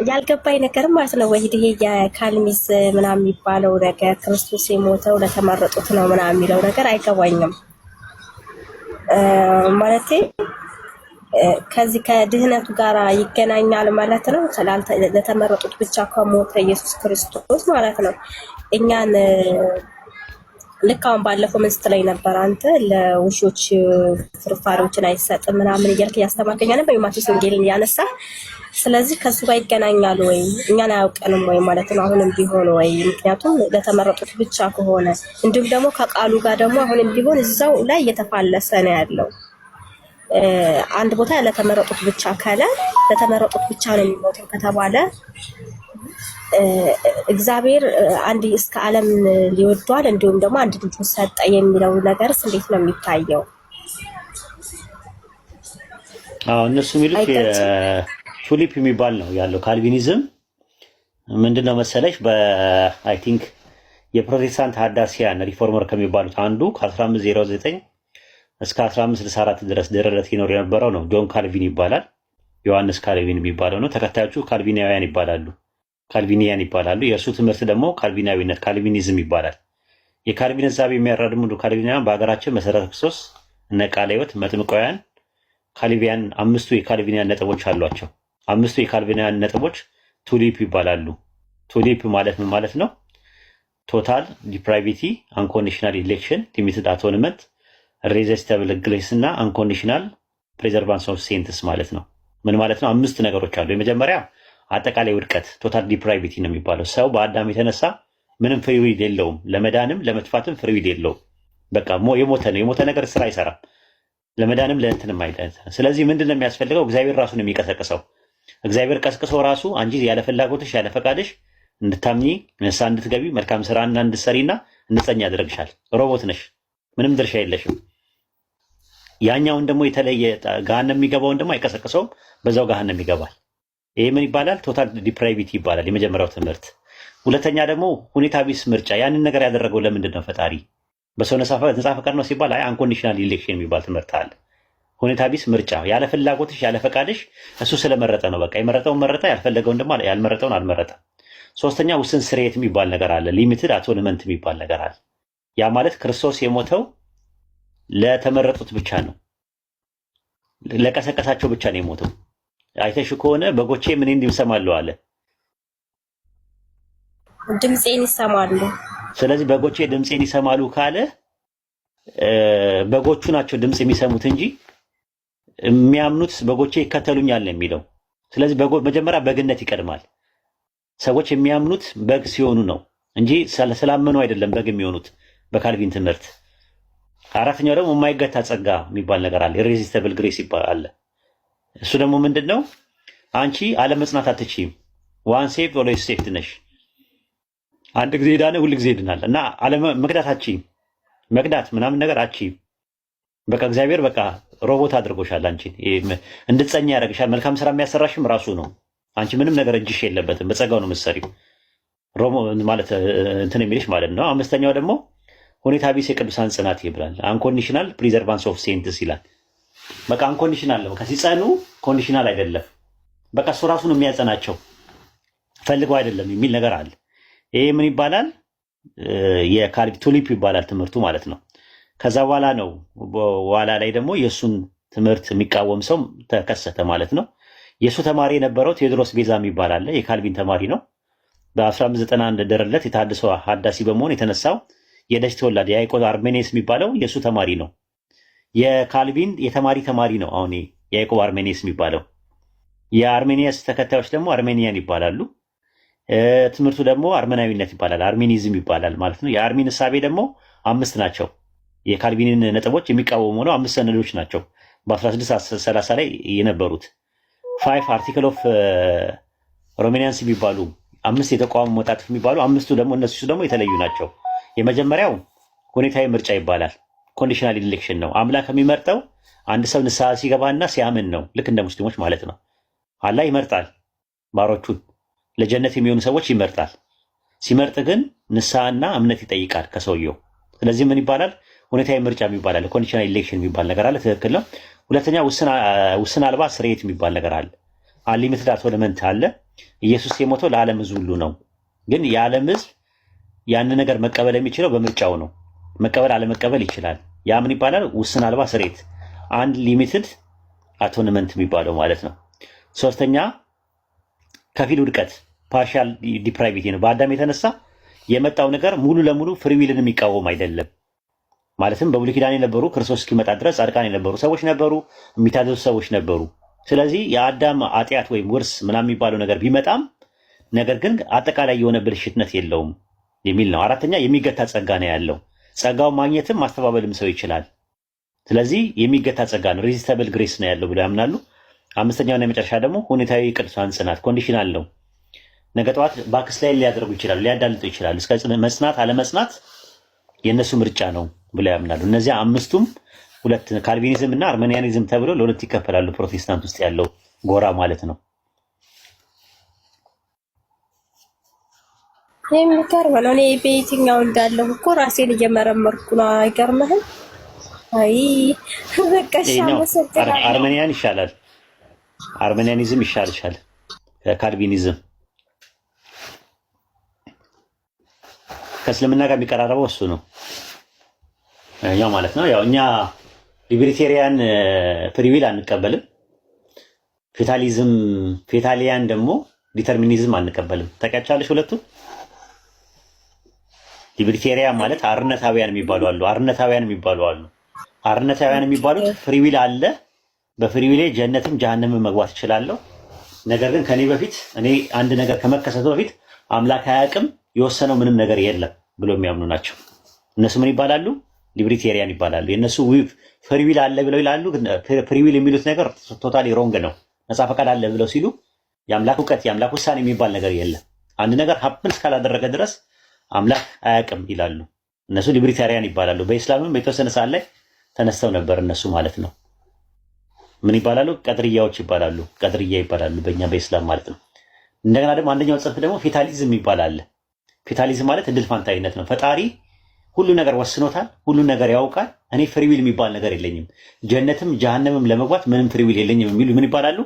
ያልገባኝ ነገር ማለት ነው ወይ ይሄ የካልሚስ ምናምን የሚባለው ነገር ክርስቶስ የሞተው ለተመረጡት ነው ምናምን የሚለው ነገር አይገባኝም። ማለቴ ከዚህ ከድህነቱ ጋር ይገናኛል ማለት ነው። ለተመረጡት ብቻ ከሞተ ኢየሱስ ክርስቶስ ማለት ነው። እኛን ልክ አሁን ባለፈው ምን ስትለኝ ነበር አንተ ለውሾች ፍርፋሪዎችን አይሰጥም ምናምን እያልክ እያስተማርከኝ ነበር የማቴዎስ ወንጌልን ያነሳ። ስለዚህ ከሱ ጋር ይገናኛል ወይ እኛን አያውቀንም ወይ ማለት ነው አሁንም ቢሆን ወይ? ምክንያቱም ለተመረጡት ብቻ ከሆነ እንዲሁም ደግሞ ከቃሉ ጋር ደግሞ አሁንም ቢሆን እዛው ላይ እየተፋለሰ ነው ያለው። አንድ ቦታ ለተመረጡት ብቻ ካለ ለተመረጡት ብቻ ነው የሚሞተው ከተባለ እግዚአብሔር አንድ እስከ ዓለም ሊወዷል እንዲሁም ደግሞ አንድ ልጁን ሰጠ የሚለው ነገርስ እንዴት ነው የሚታየው? እነሱ የሚሉት ቱሊፕ የሚባል ነው ያለው። ካልቪኒዝም ምንድነው መሰለሽ በአይ ቲንክ የፕሮቴስታንት ሀዳሲያን ሪፎርመር ከሚባሉት አንዱ ከ1509 እስከ 1564 ድረስ ድረረት ይኖር የነበረው ነው። ጆን ካልቪን ይባላል። ዮሐንስ ካልቪን የሚባለው ነው። ተከታዮቹ ካልቪናውያን ይባላሉ። የእርሱ ትምህርት ደግሞ ካልቪናዊነት ካልቪኒዝም ይባላል። የካልቪን ሐሳብ የሚያራምዱ ካልቪናውያን በሀገራችን መሰረተ ክርስቶስ፣ እነ ቃለ ሕይወት፣ መጥምቃውያን፣ ካልቪያን አምስቱ የካልቪናውያን ነጥቦች አሏቸው። አምስቱ የካልቪናውያን ነጥቦች ቱሊፕ ይባላሉ። ቱሊፕ ማለት ምን ማለት ነው? ቶታል ዲፕራይቪቲ፣ አንኮንዲሽናል ኢሌክሽን፣ ሊሚትድ አቶንመንት፣ ሬዚስታብል ግሬስ እና አንኮንዲሽናል ፕሬዘርቫንስ ኦፍ ሴንትስ ማለት ነው። ምን ማለት ነው? አምስት ነገሮች አሉ። የመጀመሪያ አጠቃላይ ውድቀት ቶታል ዲፕራይቪቲ ነው የሚባለው። ሰው በአዳም የተነሳ ምንም ፍሪ ዊል የለውም። ለመዳንም ለመጥፋትም ፍሪ ዊል የለውም። በቃ የሞተ ነው። የሞተ ነገር ስራ አይሰራም። ለመዳንም ለእንትንም አይደለም። ስለዚህ ምንድን ነው የሚያስፈልገው? እግዚአብሔር ራሱ ነው የሚቀሰቅሰው። እግዚአብሔር ቀስቅሶ ራሱ አንቺ ያለ ፍላጎትሽ ያለ ፈቃድሽ እንድታምኚ ንስሐ እንድትገቢ መልካም ስራና እንድትሰሪና እንድትጸኝ ያደርግሻል። ሮቦት ነሽ፣ ምንም ድርሻ የለሽም። ያኛውን ደግሞ የተለየ ገሃነም የሚገባውን ደግሞ አይቀሰቅሰውም፣ በዛው ገሃነም ይገባል። ይሄ ምን ይባላል? ቶታል ዲፕራይቪቲ ይባላል የመጀመሪያው ትምህርት። ሁለተኛ ደግሞ ሁኔታ ቢስ ምርጫ። ያንን ነገር ያደረገው ለምንድን ነው? ፈጣሪ በሰው ነፃ ፈቃድ ነው ሲባል አንኮንዲሽናል ኢሌክሽን የሚባል ትምህርት አለ። ሁኔታ ቢስ ምርጫ፣ ያለ ፍላጎትሽ ያለ ፈቃድሽ እሱ ስለመረጠ ነው። በቃ የመረጠውን መረጠ፣ ያልፈለገውን ደግሞ ያልመረጠውን አልመረጠም። ሶስተኛ ውስን ስርየት የሚባል ነገር አለ። ሊሚትድ አቶንመንት የሚባል ነገር አለ። ያ ማለት ክርስቶስ የሞተው ለተመረጡት ብቻ ነው፣ ለቀሰቀሳቸው ብቻ ነው የሞተው። አይተሽ ከሆነ በጎቼ ምን ይሰማሉ አለ? ድምጼን ይሰማሉ። ስለዚህ በጎቼ ድምጼን ይሰማሉ ካለ በጎቹ ናቸው ድምጽ የሚሰሙት እንጂ የሚያምኑት በጎቼ ይከተሉኛል ነው የሚለው። ስለዚህ መጀመሪያ በግነት ይቀድማል። ሰዎች የሚያምኑት በግ ሲሆኑ ነው እንጂ ስላመኑ አይደለም በግ የሚሆኑት በካልቪን ትምህርት። አራተኛው ደግሞ የማይገታ ጸጋ የሚባል ነገር አለ። ኢሬዚስቲብል ግሬስ ይባላል። እሱ ደግሞ ምንድነው? አንቺ አለመጽናት አትችይም። ዋን ሴቭ ኦልዌይስ ሴቭድ ነሽ። አንድ ጊዜ ዳነ ሁሉ ጊዜ ይድናል እና መክዳት አትችይም። መክዳት ምናምን ነገር አትችይም። በቃ እግዚአብሔር በቃ ሮቦት አድርጎሻል። አንቺ እንድትጸኛ ያደርግሻል። መልካም ስራ የሚያሰራሽም ራሱ ነው። አንቺ ምንም ነገር እጅሽ የለበትም። በጸጋው ነው የምትሰሪው። ሮሞ ማለት እንትን የሚልሽ ማለት ነው። አምስተኛው ደግሞ ሁኔታ ቢስ የቅዱሳን ጽናት ይብላል። አንኮንዲሽናል ፕሪዘርቫንስ ኦፍ ሴንትስ ይላል። በቃ አንኮንዲሽናል ነው። ሲጸኑ ኮንዲሽናል አይደለም። በቃ እሱ ራሱ ነው የሚያጸናቸው፣ ፈልገው አይደለም የሚል ነገር አለ። ይሄ ምን ይባላል? የካልቪን ቱሊፕ ይባላል ትምህርቱ ማለት ነው። ከዛ በኋላ ነው በኋላ ላይ ደግሞ የእሱን ትምህርት የሚቃወም ሰው ተከሰተ ማለት ነው። የእሱ ተማሪ የነበረው ቴዎድሮስ ቤዛ የሚባል አለ። የካልቪን ተማሪ ነው። በ1591 ደረለት የታድሶ ሀዳሲ በመሆን የተነሳው የደች ተወላድ የያዕቆብ አርሜኒየስ የሚባለው የእሱ ተማሪ ነው። የካልቪን ተማሪ ነው። አሁን የያዕቆብ አርሜኒየስ የሚባለው የአርሜኒየስ ተከታዮች ደግሞ አርሜኒያን ይባላሉ። ትምህርቱ ደግሞ አርመናዊነት ይባላል፣ አርሜኒዝም ይባላል ማለት ነው። የአርሜን እሳቤ ደግሞ 5 ናቸው። የካልቪንን ነጥቦች የሚቃወሙ ነው። 5 ሰነዶች ናቸው በ1630 ላይ የነበሩት። 5 አርቲክል ኦፍ ሮሜኒያንስ የሚባሉ 5 የተቋሙ መጣጥፍ የሚባሉ 5ቱ ደግሞ እነሱ ደግሞ የተለዩ ናቸው። የመጀመሪያው ሁኔታዊ ምርጫ ይባላል። ኮንዲሽናል ኢሌክሽን ነው። አምላክ የሚመርጠው አንድ ሰው ንስሐ ሲገባና ሲያምን ነው። ልክ እንደ ሙስሊሞች ማለት ነው። አላህ ይመርጣል ባሮቹን ለጀነት የሚሆኑ ሰዎች ይመርጣል። ሲመርጥ ግን ንስሐና እምነት ይጠይቃል ከሰውየው። ስለዚህ ምን ይባላል? ሁኔታዊ ምርጫ ይባላል። ኮንዲሽናል ኢሌክሽን የሚባል ነገር አለ። ትክክል ነው። ሁለተኛ ውስን አልባ ስርየት የሚባል ነገር አለ። አንሊሚትድ አቶንመንት አለ። ኢየሱስ የሞተው ለዓለም ሕዝብ ሁሉ ነው። ግን የዓለም ሕዝብ ያን ነገር መቀበል የሚችለው በምርጫው ነው። መቀበል አለመቀበል ይችላል። ያ ምን ይባላል? ውስን አልባ ስሬት፣ አንድ ሊሚትድ አቶንመንት የሚባለው ማለት ነው። ሶስተኛ ከፊል ውድቀት፣ ፓርሻል ዲፕራይቪቲ ነው። በአዳም የተነሳ የመጣው ነገር ሙሉ ለሙሉ ፍሪዊልን የሚቃወም አይደለም። ማለትም በብሉይ ኪዳን የነበሩ ክርስቶስ እስኪመጣ ድረስ ጻድቃን የነበሩ ሰዎች ነበሩ፣ የሚታዘዙ ሰዎች ነበሩ። ስለዚህ የአዳም ኃጢአት ወይም ውርስ ምናምን የሚባለው ነገር ቢመጣም ነገር ግን አጠቃላይ የሆነ ብልሽትነት የለውም የሚል ነው። አራተኛ የሚገታ ጸጋ ነው ያለው። ጸጋውን ማግኘትም ማስተባበልም ሰው ይችላል። ስለዚህ የሚገታ ጸጋ ነው፣ ሬዚስተብል ግሬስ ነው ያለው ብለው ያምናሉ። አምስተኛውና የመጨረሻ ደግሞ ሁኔታዊ ቅዱሳን ጽናት፣ ኮንዲሽናል ነው። ነገ ጠዋት ባክስ ላይ ሊያደርጉ ይችላሉ፣ ሊያዳልጡ ይችላሉ። እስከ መጽናት አለመጽናት የእነሱ ምርጫ ነው ብለው ያምናሉ። እነዚያ አምስቱም ሁለት ካልቪኒዝም እና አርሜኒያኒዝም ተብለው ለሁለት ይከፈላሉ። ፕሮቴስታንት ውስጥ ያለው ጎራ ማለት ነው። የሚገርም ነው። እኔ በየትኛው እንዳለሁ እኮ ራሴን እየመረመርኩ ነው። አይገርምህም? አይ በቃ አርሜኒያን ይሻላል፣ አርሜኒያኒዝም ይሻልሻል ከካልቪኒዝም። ከእስልምና ጋር የሚቀራረበው እሱ ነው ያው ማለት ነው። ያው እኛ ሊበርቴሪያን ፍሪዊል አንቀበልም፣ ፌታሊያን ደግሞ ዲተርሚኒዝም አንቀበልም። ታውቂያቸዋለሽ ሁለቱ? ሊበርቴሪያን ማለት አርነታውያን የሚባሉ አሉ፣ አርነታውያን የሚባሉ አሉ። አርነታውያን የሚባሉት ፍሪዊል አለ፣ በፍሪዊሌ ጀነትም ጀሃነምም መግባት እችላለሁ። ነገር ግን ከኔ በፊት እኔ አንድ ነገር ከመከሰቱ በፊት አምላክ አያውቅም፣ የወሰነው ምንም ነገር የለም ብሎ የሚያምኑ ናቸው። እነሱ ምን ይባላሉ? ሊበርቴሪያን ይባላሉ። የእነሱ ፍሪዊል አለ ብለው ይላሉ። ፍሪዊል የሚሉት ነገር ቶታሊ ሮንግ ነው። ነፃ ፈቃድ አለ ብለው ሲሉ የአምላክ እውቀት የአምላክ ውሳኔ የሚባል ነገር የለም። አንድ ነገር ሀፕን እስካላደረገ ድረስ አምላክ አያውቅም ይላሉ። እነሱ ሊበርቴሪያን ይባላሉ። በኢስላምም የተወሰነ ሰዓት ላይ ተነስተው ነበር እነሱ ማለት ነው። ምን ይባላሉ? ቀድርያዎች ይባላሉ። ቀድርያ ይባላሉ በእኛ በኢስላም ማለት ነው። እንደገና ደግሞ አንደኛው ጽንፍ ደግሞ ፌታሊዝም ይባላል። ፌታሊዝም ማለት እድል ፋንታዊነት ነው። ፈጣሪ ሁሉ ነገር ወስኖታል፣ ሁሉ ነገር ያውቃል። እኔ ፍሪዊል የሚባል ነገር የለኝም፣ ጀነትም ጀሃነምም ለመግባት ምንም ፍሪዊል የለኝም የሚሉ ምን ይባላሉ?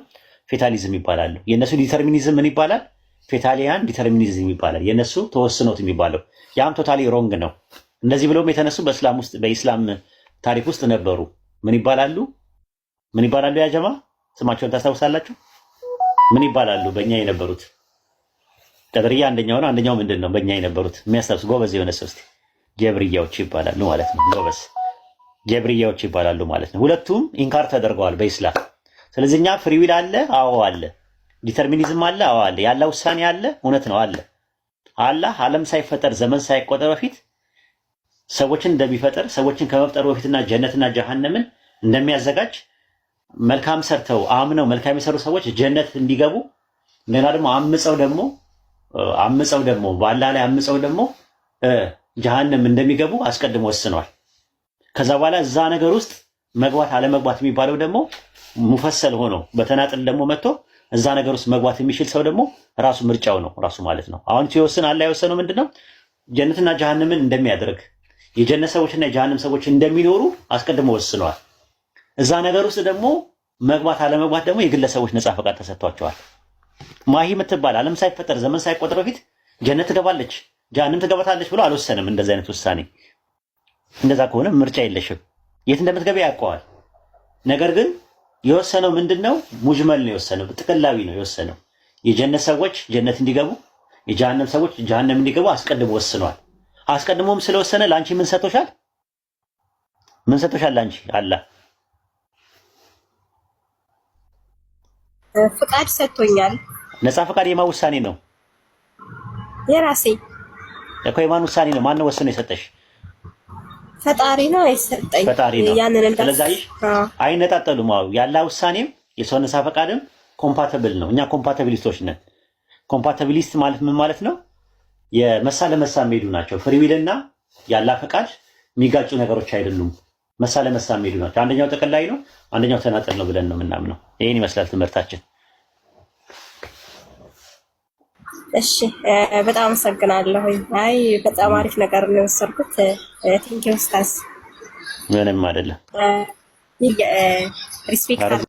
ፌታሊዝም ይባላሉ። የእነሱ ዲተርሚኒዝም ምን ይባላል? ፌታሊያን ዲተርሚኒዝም ይባላል። የእነሱ ተወስኖት የሚባለው ያም ቶታሊ ሮንግ ነው። እንደዚህ ብለውም የተነሱ በኢስላም ታሪክ ውስጥ ነበሩ። ምን ይባላሉ? ምን ይባላሉ? ያ ጀማ ስማቸውን ታስታውሳላችሁ? ምን ይባላሉ? በእኛ የነበሩት ቀድርያ አንደኛው ነው። አንደኛው ምንድን ነው? በእኛ የነበሩት የሚያስታውስ ጎበዝ የሆነ ሰው እስኪ። ጀብርያዎች ይባላሉ ማለት ነው። ጎበዝ ጀብርያዎች ይባላሉ ማለት ነው። ሁለቱም ኢንካር ተደርገዋል በኢስላም። ስለዚህ እኛ ፍሪዊል አለ፣ አዎ አለ። ዲተርሚኒዝም አለ፣ አዎ አለ። ያለ ውሳኔ አለ፣ እውነት ነው አለ። አላህ ዓለም ሳይፈጠር ዘመን ሳይቆጠር በፊት ሰዎችን እንደሚፈጠር ሰዎችን ከመፍጠሩ በፊትና ጀነትና ጀሃነምን እንደሚያዘጋጅ መልካም ሰርተው አምነው መልካም የሰሩ ሰዎች ጀነት እንዲገቡ እንደገና ደግሞ አምፀው ደግሞ በአላህ ላይ አምፀው ደግሞ ጀሃነም እንደሚገቡ አስቀድሞ ወስኗል። ከዛ በኋላ እዛ ነገር ውስጥ መግባት አለመግባት የሚባለው ደግሞ ሙፈሰል ሆኖ በተናጥል ደግሞ መጥቶ እዛ ነገር ውስጥ መግባት የሚችል ሰው ደግሞ ራሱ ምርጫው ነው ራሱ ማለት ነው። አሁን ሲወስን አላህ የወሰነው ምንድነው? ጀነትና ጀሃነምን እንደሚያደርግ የጀነት ሰዎችና የጀሃነም ሰዎች እንደሚኖሩ አስቀድሞ ወስኗል። እዛ ነገር ውስጥ ደግሞ መግባት አለመግባት ደግሞ የግለሰቦች ነፃ ፈቃድ ተሰጥቷቸዋል። ማሂ የምትባል ዓለም ሳይፈጠር ዘመን ሳይቆጠር በፊት ጀነት ትገባለች ጀሃነም ትገባታለች ብሎ አልወሰንም። እንደዚህ አይነት ውሳኔ እንደዛ ከሆነ ምርጫ የለሽም፣ የት እንደምትገቢ ያውቀዋል። ነገር ግን የወሰነው ምንድነው? ሙጅመል ነው የወሰነው፣ ጥቅላዊ ነው የወሰነው። የጀነት ሰዎች ጀነት እንዲገቡ፣ የጀሃነም ሰዎች ጀሃነም እንዲገቡ አስቀድሞ ወስኗል። አስቀድሞም ስለወሰነ ላንቺ ምን ሰጥቶሻል? ምን ሰጥቶሻል ላንቺ? አላህ ፍቃድ ሰጥቶኛል። ነፃ ፈቃድ የማን ውሳኔ ነው? የራሴ እኮ የማን ውሳኔ ነው? ማን ነው ወስኖ የሰጠሽ? ፈጣሪ ነው የሰጠኝ። ፈጣሪ ነው። ያንን ስለዚህ አይነጣጠሉም። ያላህ ውሳኔም የሰው ነፃ ፈቃድም ኮምፓቲብል ነው። እኛ ኮምፓቲቢሊስቶች ነን። ኮምፓቲቢሊስት ማለት ምን ማለት ነው? የመሳ ለመሳ የሚሄዱ ናቸው። ፍሪዊልና ያላህ ፈቃድ የሚጋጩ ነገሮች አይደሉም። መሳ ለመሳ የሚሄዱ ናቸው። አንደኛው ጠቅላይ ነው፣ አንደኛው ተናጠል ነው ብለን ነው የምናምነው። ይሄን ይመስላል ትምህርታችን። እሺ በጣም አመሰግናለሁ። አይ በጣም አሪፍ ነገር ነው የወሰድኩት። ቴንኪው ኡስታዝ። ምንም አይደለም። ሪስፔክት